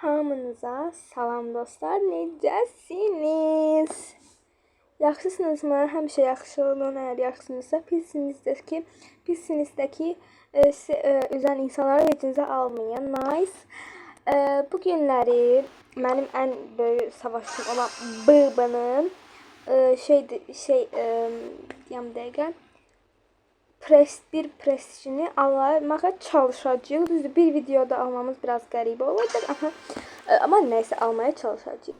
Hamınıza salam dostlar, necəsiniz? Yaxşısınızmı? Həmişə yaxşı olun, əgər yaxşısınızsa pisinizdəki üzən insanları vecinizə almayın. Nice. Bu günləri mənim ən böyük savaşçım olan Bıbının deyəm dəqiqə bir prestijini almağa çalışacağıq. Düzdür, bir videoda almamız biraz qəribə olacaq ama neyse almaya çalışacağıq.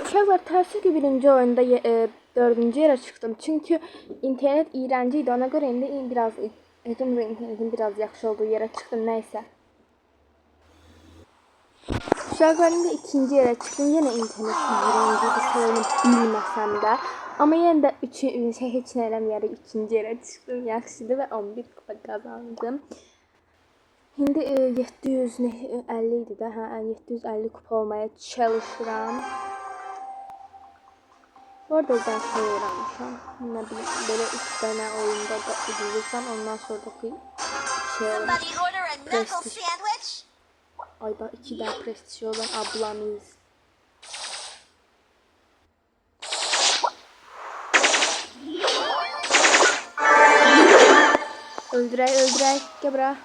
Uşaqlar, təəssüf ki, birinci oyunda 4-cü yerə çıxdım. Çünki internet iğrənci idi. Ona görə indi biraz internetin biraz yaxşı olduğu yerə çıxdım. Neyse. Uşaqlar, indi 2-ci yerə çıxdım. Yenə internet iğrənci idi. Səbəbini bilməsəm də. Amma yenə də heç nə eləməyərək 2-ci yerə çıxdım. Yaxşıdır və 11 kupa qazandım. İndi 750 idi də, 750 kupa olmaya çalışıram. Bu arada ben şey öğrenmişim. Ne bileyim, böyle 3 tane oyunda da izleyeceğim. Ondan sonra da bir şey prestij. Ayda 2 daha prestij olan ablamız. Öldürək, gel bura.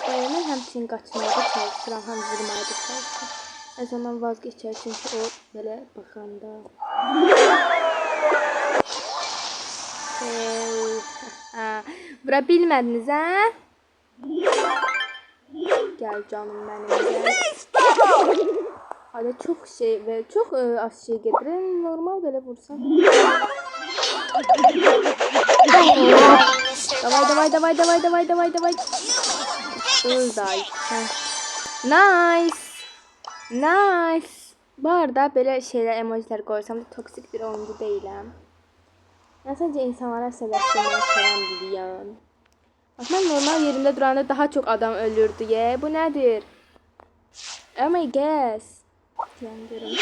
Mən həmçinin qaçmaya da çalışıram, həm vurmaya da çalışıram. En sonundan vazgeçer çünkü o böyle bakanda. Vura bilmədiniz ha? Gel canım benim. Hala çok şey ve çok az şey getirin. Normal böyle vursam. Davay. Öldü. Nice. Bu arada böyle şeyler, emojiler koysam da toksik bir oyuncu değilim. Ben sadece insanlara seviştirmeyi seven biriyim. Bak, ben normal yerimde duranda daha çok adam ölürdü ya. Bu nedir? Oh my god. Yanıyorum.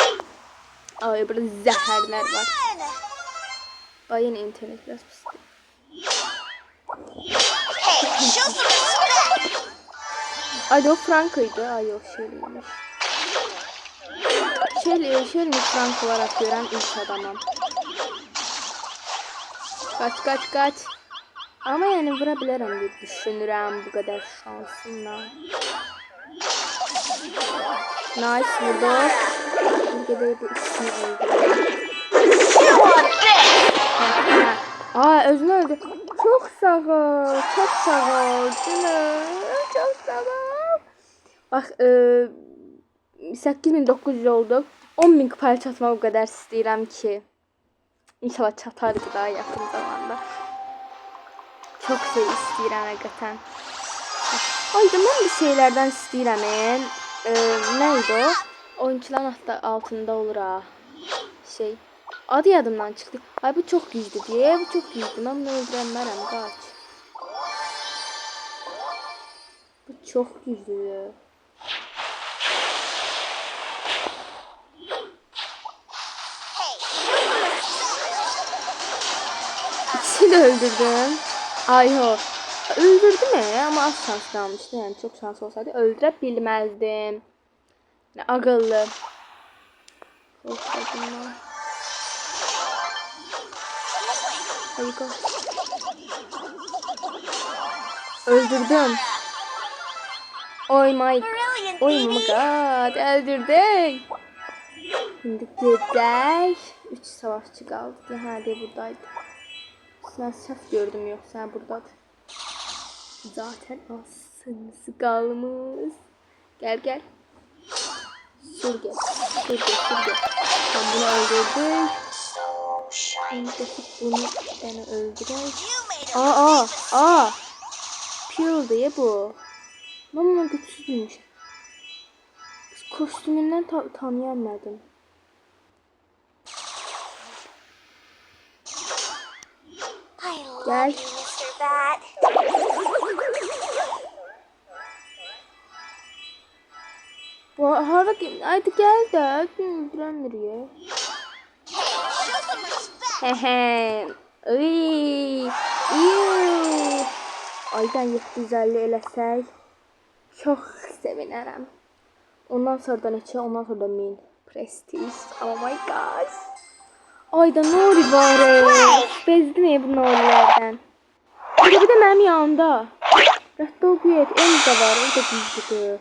Ay, burada zehirler var. Ay, yine internet biraz pis. Ay, o Frank'ıydı. Ay, yok şeyliymiş. Şöyle Frank olarak gören ilk adamım. Kaç. Ama yani vurabilirim diye düşünürüm bu kadar şansımla. Nice, vurdu. Ülkede bu ikisini öldürdüm. Özünü öldü. Çok sağ ol. Çok sağ ol. Bak 8900 oldu. 10.000 kupaya çatmaq o kadar istəyirəm ki. İnşallah çatarıq daha yaxın zamanda. Çok şey istəyirəm həqiqətən. Ayda mən bir şeylərdən istəyirəm. Neydi o? Oyuncuların altında olur ha. Adı yadımdan çıxdı. Ay, bu çok güclü diye. Bu çok güclü. Mən bunu öldürəmərəm, qaç. Bu çok güclü. İkisini de öldürdüm. Ay ho. Öldürdü mü? Ama az şans kalmıştı. Yani çok şans olsaydı öldürebilmezdim. Ne akıllı. Hadi koş. Öldürdüm. Oh my god. Öldürdüm. Şimdi gidelim. 3 savaşçı kaldı. Hadi buradaydı. Ben saf gördüm, yoksa buradadır. Zaten azsınız kalmış. Gel. Sür gel. Ben bunu öldürdüm. Şimdi bunu beni öldüreyim. Pure diye bu. Ben bunu güçsüzmüş. Kostümünden tanıyamadım. Gel. Hadi gel de. Duran nereye? Aydan 750 eləsək. Çok sevinərəm. Ondan sonra da neçə, ondan sonra da 1000 prestij. Oh my gosh. Ayda Nuri var. Bezdim bu Nurilərdən. Bir de mənim yanımda. Rədddə oxuyaq, Elza var, o da güclüdür.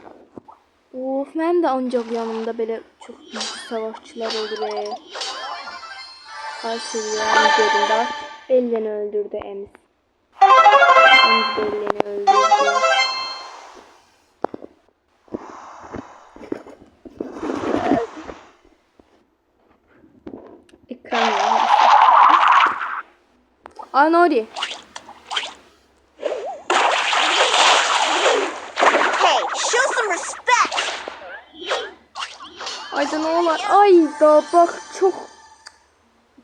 Of, mənim də ancaq yanımda belə çox güclü savaşçılar olur. Xahiş edirəm, dedim də. Belleni öldürdü Emiz. Emiz Belleni öldürdü. Ekran ya. Nori. Ayda ne olur? Ayda bak çok.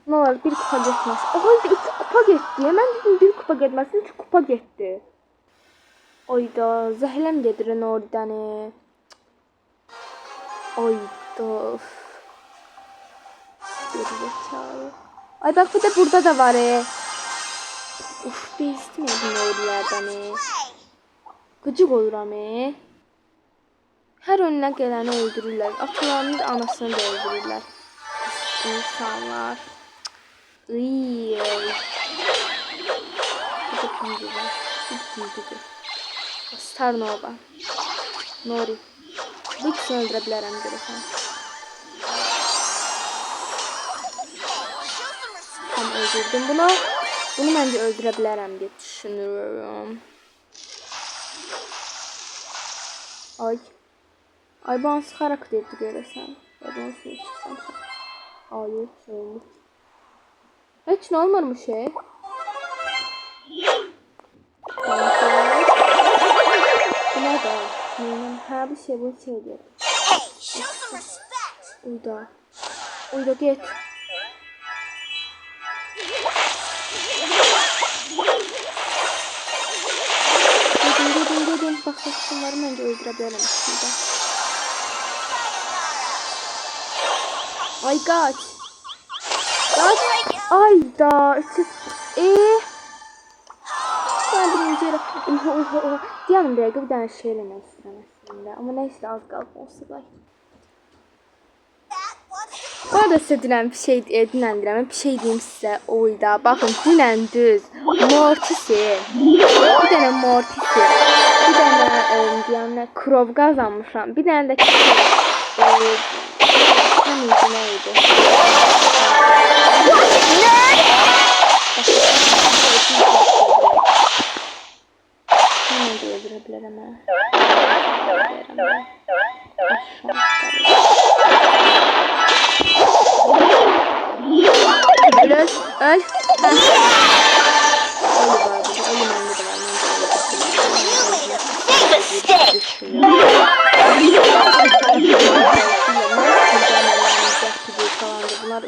Ne olur bir kupa geçmez. Ayda 2 kupa gitti. Hemen dedim bir kupa gitmesin, 3 kupa gitti. Ayda zəhləm gedir oradan. Ayda. Gerizekalı. Ay bak bir de burada da var. Uf bezdim ya bu oralardan. Gıcık oluram. Her önüne geleni öldürürler. Atalarını da anasını da öldürürler. İnsanlar. Iiii. Bu da büyüdü var. Bu büyüdü. Star Nova. Nori. Bu ikisini öldüre bilərəm görəsən. Tam öldürdüm bunu. Bunu bence öldüre bilərəm diye düşünüyorum. Ay. Ay bana sıxaraq dedi görəsən. Ya bana suya çıxsam. Hayır, olmuş. Heç nə olmurmuş Bu ne da? Ha bir şey bu şey diyor. Uyda. Uyda git. Gidin. Bak bunları bence öldürebilirim aslında. Ay kaç. Kaç. Ay da. Ben birinci yere. Oha. Diyanım bir dakika bir tane şey elemek istedim aslında. Ama neyse az kaldı olsun. Bu arada size dünən bir şey dinləndirəm. Bir şey deyim sizə. Oyda. Baxın dünən düz. Mortisi. Bir dənə Mortisi. Bir dənə deyəndə Krov qazanmışam. Bir dənə də neydi? Ne diyebilirim ha? Öl. Bunlar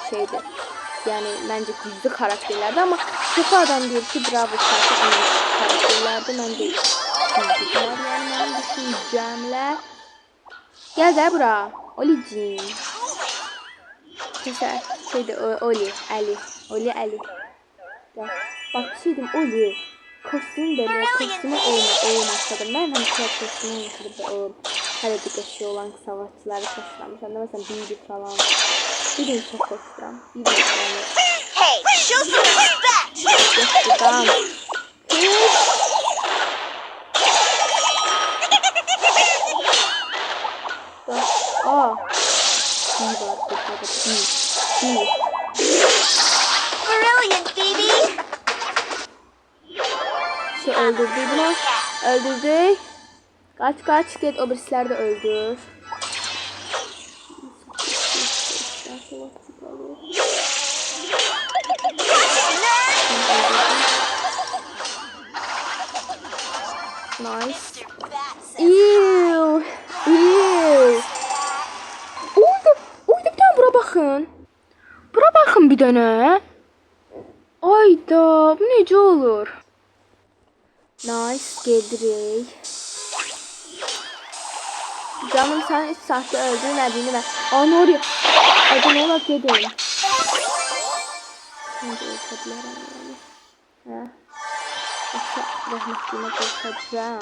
şeydi. Yani bence güçlü karakterlerdi ama çok adam diyor ki Bravo karakterlerdi. Bence güçlüler yani benim düşüncemler. Gel de bura. Olicim. Mesela şeyde Ali. Ya, bak bir şey diyeyim Oli. Kostüm böyle kostümü olmasadı. Ben hani kostümü olmasadı. Hele bir kaşı olan savaşçıları kostülamış. Mesela büyüdü falan. Bir de çok kostüm. Bir de falan. Hey, show some respect. Yaşlıdan. İyi var. İyi. Brilliant baby. Şey öldürdü bunu. Öldürdü. Kaç git o birisler de öldür. Nice. Ew. Uyda bir tane bura bakın. Bura bakın bir dene. Ayda bu nece olur? Nice geldik. Canım sen hiç sahte öldürmediğini ben. Nori. Adı ne olarak yedim. Şimdi öldürdüler yani. Yoksa rahmetliğine korkacağım.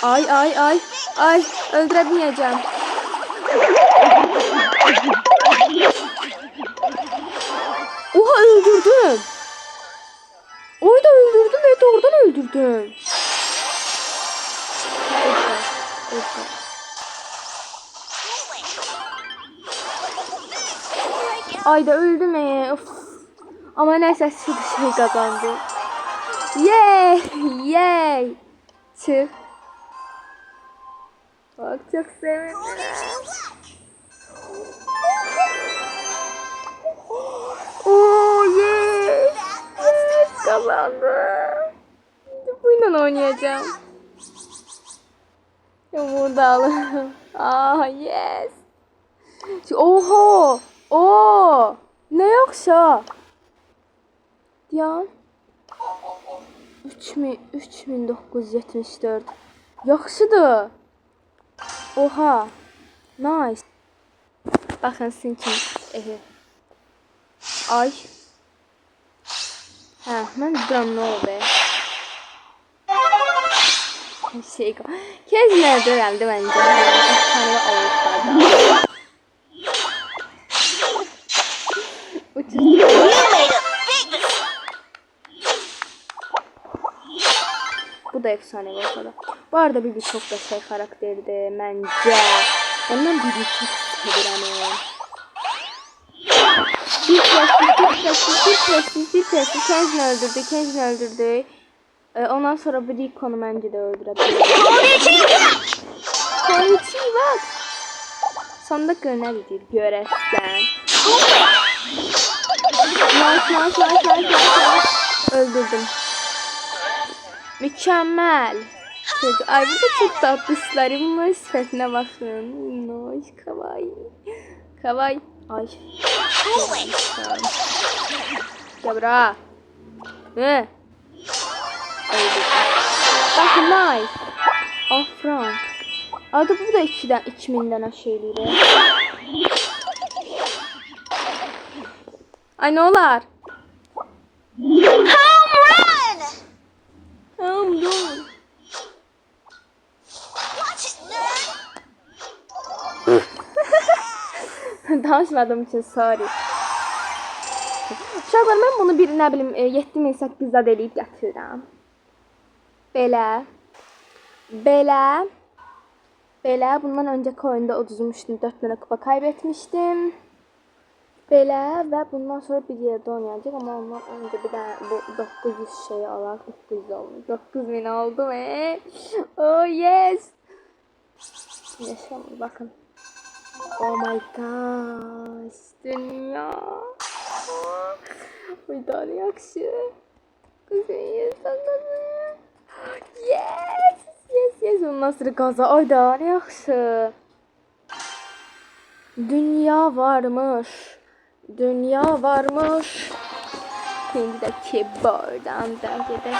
Ay ay ay. Ay öldürebilmeyeceğim. Oha öldürdüm. Oyda öldürdüm. Evet oradan öldürdüm. Ayda öldüm. Of. Ama neyse şu şey kazandı. Yay! Yay! Çık. Bak çok sevindim. Oh yes! Yes kazandım. Bununla oynayacağım. Yumurtalı. Ah yes. Oho! Oo! Ne yoksa? Ya 3974. Yaxşıdır. Oha. Nice. Baxın sizin kimi. Ay. Hə, mən bilmirəm nə oldu. Şey. Kezdə öyrəndi məncə. Tanrı Allah'tan. Bu da efsane olsa da. Bu arada Bibi çok da şey karakterdi bence. Ondan Bibi çok seviyorum. Bir Kenji'ni öldürdü. Ondan sonra bir Rico'nu bence de öldürebilir. Konnichiwa. Sonunda görünebilir. Göresen. Nice. Öldürdüm. Mükemmel. Ay bu da çok tatlışlar. Bunların sifetine bakın. Nice, kawaii. Kawaii. Ay. Gel bura. Ne? Bakın nice. Afran. Adı bu da 2000'den aşağıya. Ay ne olar? Home run. Danışmadığım için sorry. Uşaqlar mən bunu bir nə bilim 7800 eləyib gətirirəm. Belə bundan önceki oyunda uduzmuştum. 4 tane kupa kaybetmiştim. Belə ve bundan sonra bir yerde oynayacak ama ondan önce bir tane bu 900 şeyi alaq. 900 olmuş. 9000 oldu ve oh yes. Yaşamır bakın. Oh my gosh. Dünya. Oy daha ne yakşı. Kızım yes. Ondan sonra gaza. Ay daha ne yakşı. Dünya varmış. Şimdi de keyboard'dan da gidelim.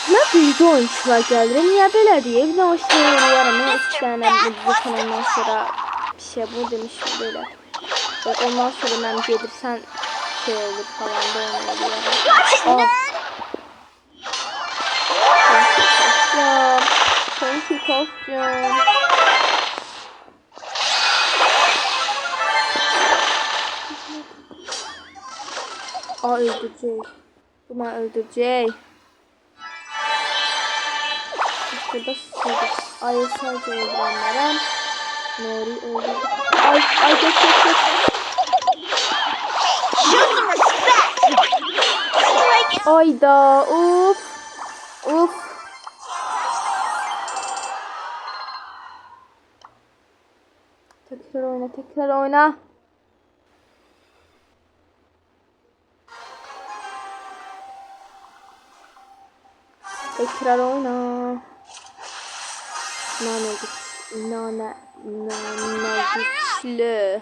Ne büyük oyuncular gelir. Niye böyle diye? Bir de o şey yarım. 2 tane bu kanaldan sonra bir şey bu demişim böyle. Ondan sonra ben gelirsen şey olur falan da oynayabilirim. Thank you Kofcum. Aa öldürecek. Bu bana öldürecek. Burada sıçradı. Ay sadece öldürenlere. Nori öldürdü. Ay geç. Ayda uf. Tekrar oyna. Tekrar oyna. Nane güçlü.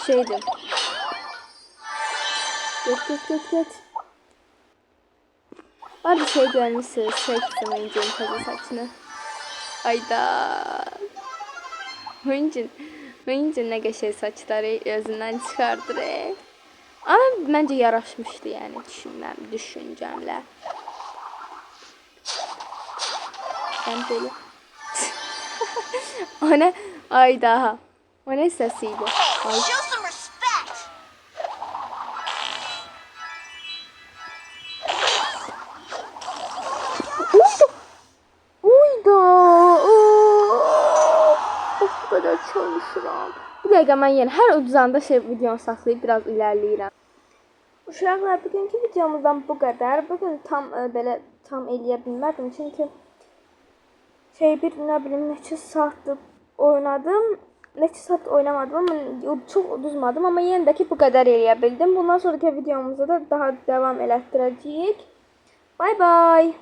Şeydi. Geç. Var bir şey görmüşsünüz. Çektim oyuncunun tadı saçını. Ayda. Oyuncun ne geçer saçları özünden çıkardır. Ama məncə yaraşmışdı, yəni düşüncəmlə. Sən belə. O nə? Ayda. O nə səsiydi? Ay. Show some respect. Uyda. O kadar çalışıram. Bir dəqiqə mən yenə hər uduzanda videonu saxlayıb biraz irəliləyirəm. Uşaqlar, bugünkü videomuzdan bu qədər. Bugün tam belə tam eləyə bilmədim çünki bir nə bilim neçə saatdır oynadım. Neçə saat oynamadım ama çox uduzmadım amma yenə də ki bu qədər eləyə bildim. Bundan sonraki videomuzda da daha davam elətdirəcəyik. Bye bye.